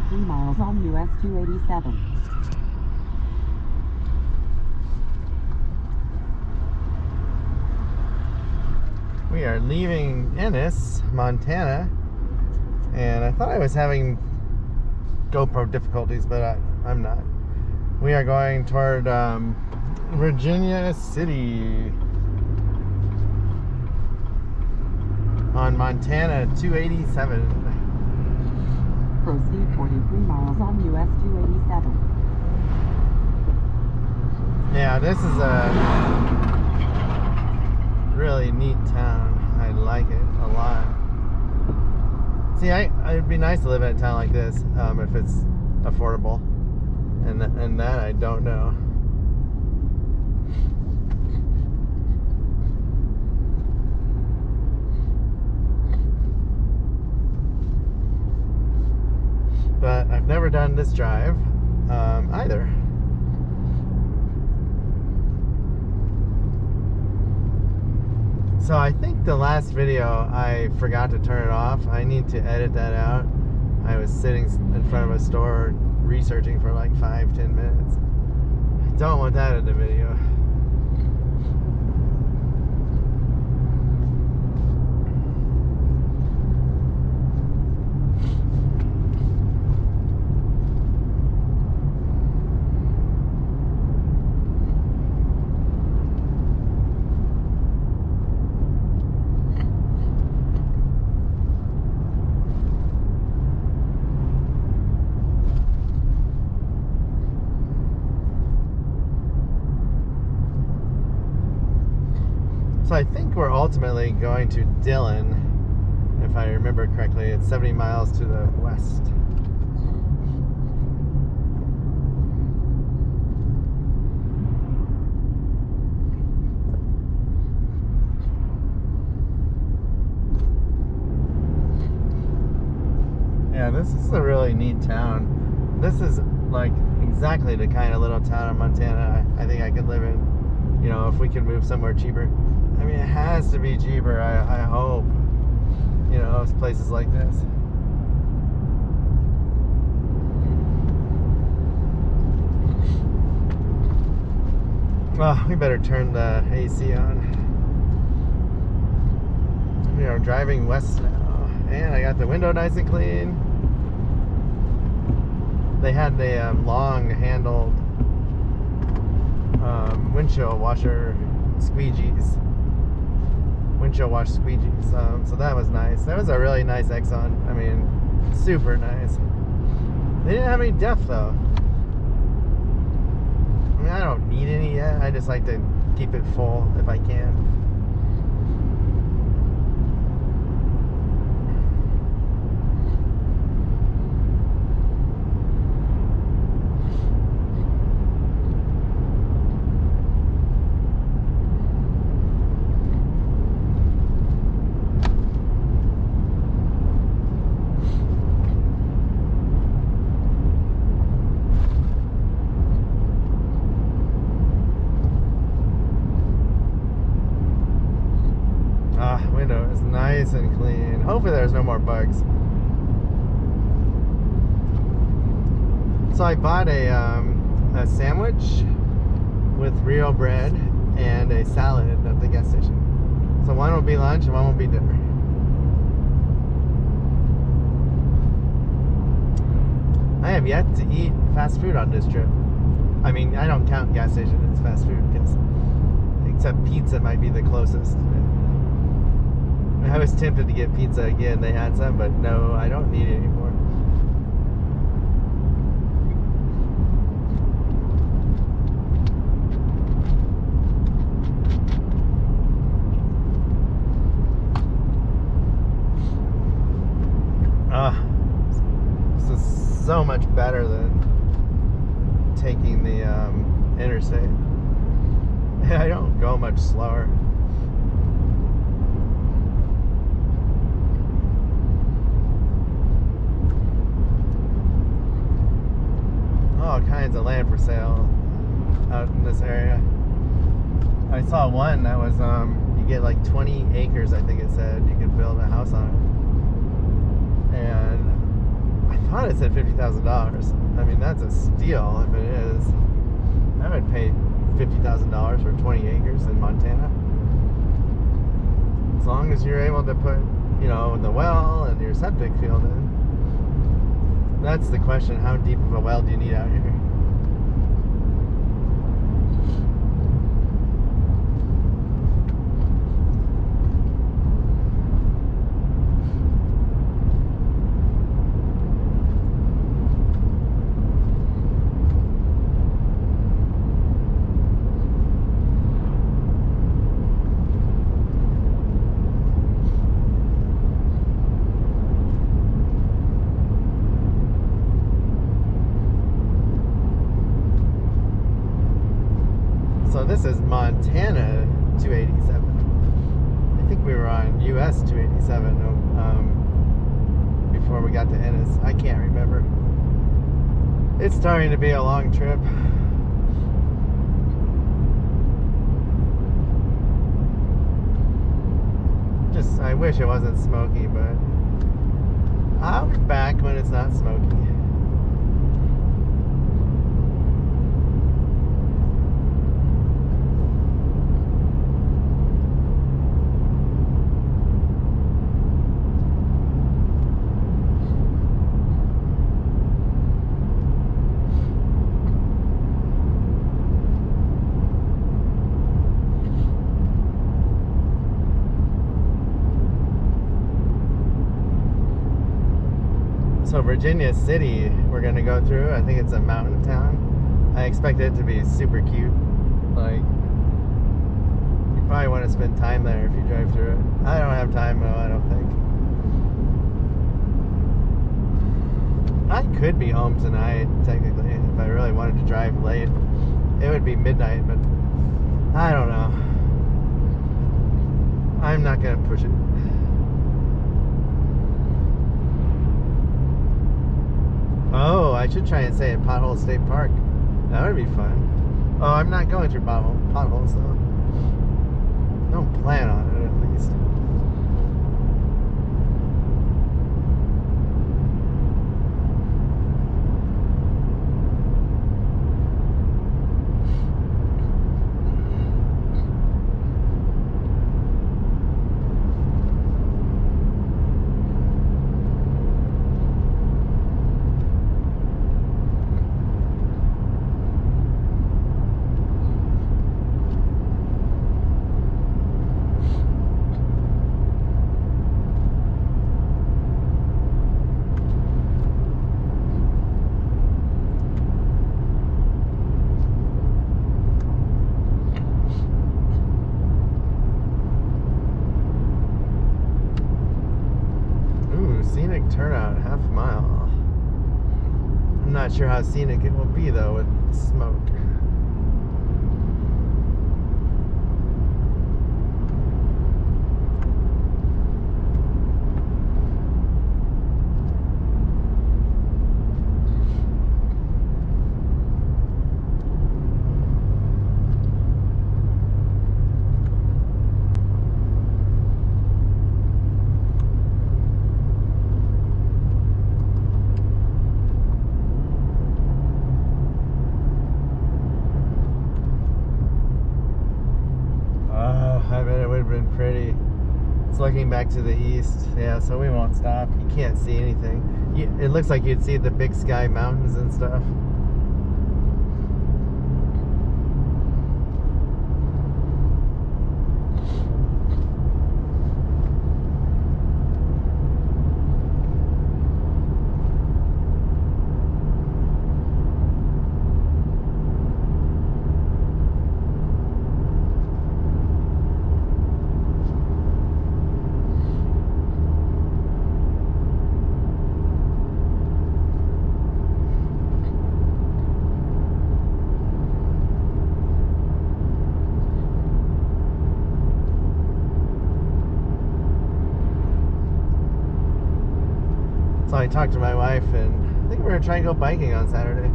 43 miles on US 287. We are leaving Ennis, Montana, and I thought I was having GoPro difficulties, but I'm not. We are going toward Virginia City on Montana 287. Proceed 43 miles on US 287. Yeah, this is a really neat town. I like it a lot. See, it'd be nice to live in a town like this if it's affordable, and that I don't know. But I've never done this drive either. So I think the last video I forgot to turn it off. I need to edit that out. I was sitting in front of a store researching for like 5-10 minutes. I don't want that in the video. So I think we're ultimately going to Dillon, if I remember correctly. It's 70 miles to the west. Yeah, this is a really neat town. This is like exactly the kind of little town in Montana I think I could live in. You know, if we could move somewhere cheaper. I mean, it has to be cheaper, I hope. You know, places like this. Oh, we better turn the AC on. We are driving west now. And I got the window nice and clean. They had the long-handled windshield washer squeegees. Windshield wash squeegees. So that was nice. That was a really nice Exxon. I mean, super nice. They didn't have any depth though. I mean, I don't need any yet. I just like to keep it full if I can. Window is nice and clean. Hopefully there's no more bugs. So I bought a sandwich with real bread and a salad at the gas station. So one will be lunch and one will be dinner. I have yet to eat fast food on this trip. I mean, I don't count gas station as fast food because except pizza might be the closest. I was tempted to get pizza again. They had some, but no, I don't need it anymore. This is so much better than taking the interstate. I don't go much slower. All kinds of land for sale out in this area. I saw one that was you get like 20 acres, I think it said. You could build a house on it. And I thought it said $50,000. I mean, that's a steal if it is. I would pay $50,000 for 20 acres in Montana. As long as you're able to put, the well and your septic field in. That's the question. How deep of a well do you need out here? So this is Montana 287. I think we were on US 287 before we got to Ennis. I can't remember. It's starting to be a long trip. I wish it wasn't smoky, but I'll be back when it's not smoky. So Virginia City, we're gonna go through. I think it's a mountain town. I expect it to be super cute. Like, you probably want to spend time there if you drive through it. I don't have time though, I don't think. I could be home tonight, technically, if I really wanted to drive late. It would be midnight, but I don't know. I'm not gonna push it. Oh, I should try and stay at Pothole State Park. That would be fun. Oh, I'm not going through potholes though. Don't plan on it, at least. Scenic turnout, half mile. I'm not sure how scenic it will be though with smoke. I bet it would have been pretty. It's looking back to the east. Yeah, so we won't stop. You can't see anything. It looks like you'd see the Big Sky Mountains and stuff. So I talked to my wife, and I think we're gonna try and go biking on Saturday.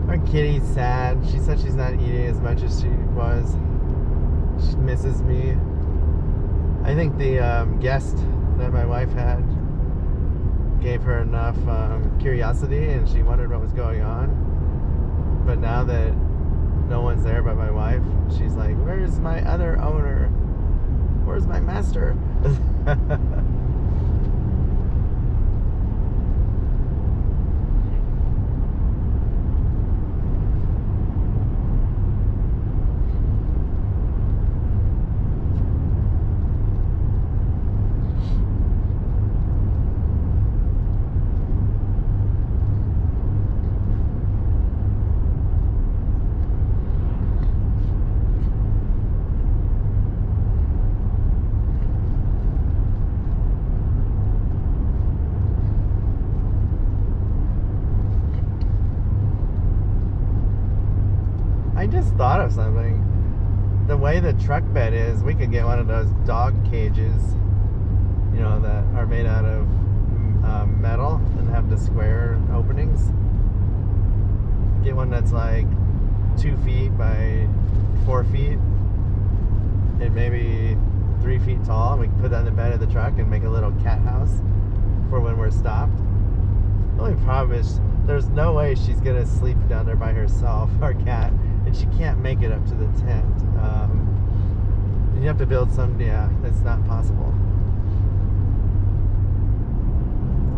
Our kitty's sad. She said she's not eating as much as she was. She misses me. I think the guest that my wife had gave her enough curiosity, and she wondered what was going on. But now that no one's there but my wife, she's like, where's my other owner? Where's my master? I just thought of something. The way the truck bed is, we could get one of those dog cages, you know, that are made out of metal and have the square openings. Get one that's like 2 feet by 4 feet and maybe 3 feet tall. We can put that in the bed of the truck and make a little cat house for when we're stopped. The only problem is there's no way she's gonna sleep down there by herself, our cat, and she can't make it up to the tent. You have to build some, yeah, it's not possible.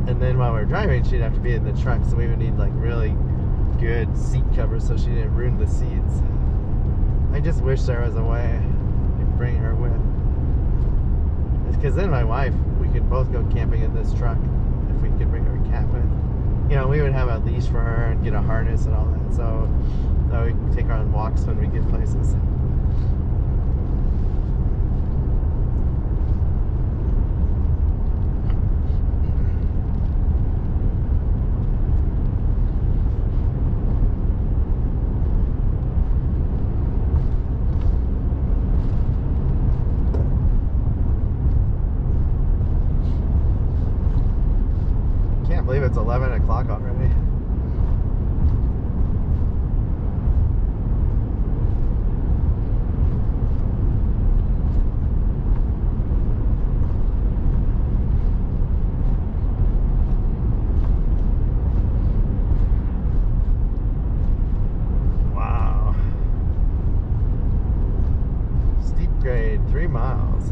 And then while we're driving, she'd have to be in the truck, so we would need like really good seat covers so she didn't ruin the seats. I just wish there was a way to bring her with. Because then my wife, we could both go camping in this truck if we could bring our cat with. You know, we would have a leash for her and get a harness and all that, so we can take her on walks when we get places. Can't believe it's 11 o'clock already. Wow. Steep grade, 3 miles.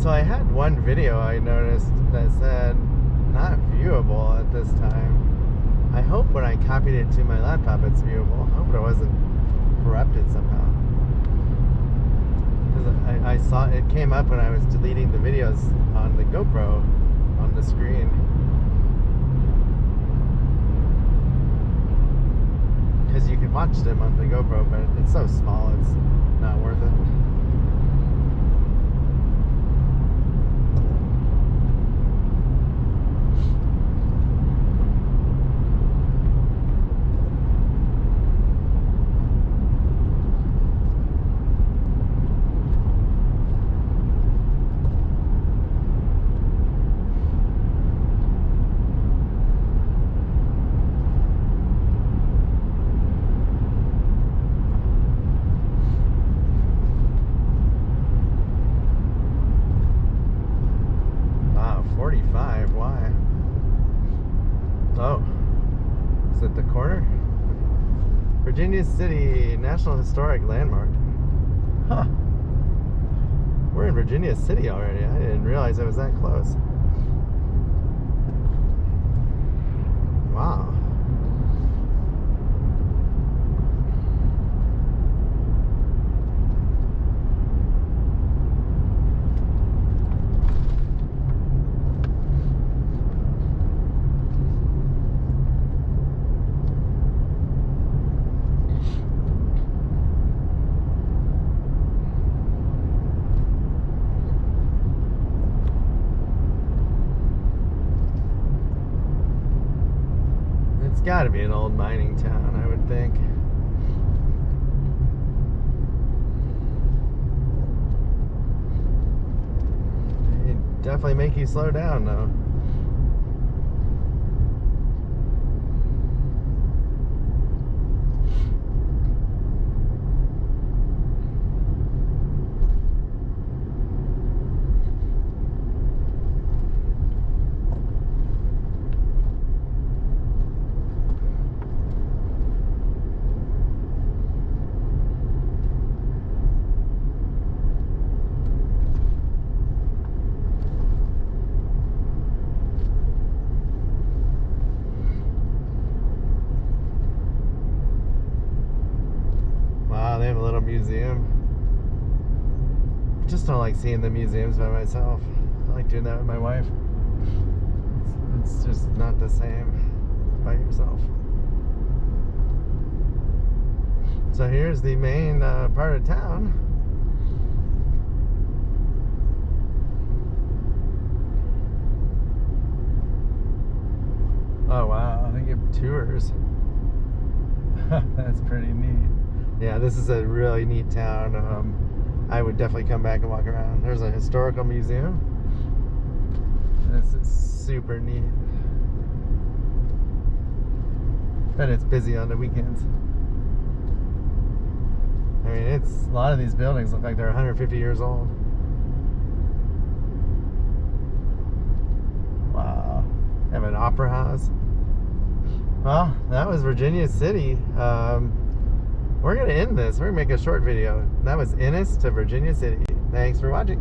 So I had one video I noticed that said not viewable at this time. I hope when I copied it to my laptop it's viewable. I hope it wasn't corrupted somehow. Because I saw it came up when I was deleting the videos on the GoPro on the screen. Because you can watch them on the GoPro, but it's so small it's not worth it. Virginia City National Historic Landmark. Huh. We're in Virginia City already. I didn't realize it was that close. Wow. It's got to be an old mining town, I would think. It'd definitely make you slow down, though. They have a little museum. I just don't like seeing the museums by myself. I like doing that with my wife. It's just not the same by yourself. So here's the main part of town. Oh wow, they give tours. That's pretty neat. Yeah, this is a really neat town. I would definitely come back and walk around. There's a historical museum. This is super neat. Bet it's busy on the weekends. I mean, it's a lot of these buildings look like they're 150 years old. Wow. They have an opera house. Well, that was Virginia City. We're going to end this. We're going to make a short video. That was Ennis to Virginia City. Thanks for watching.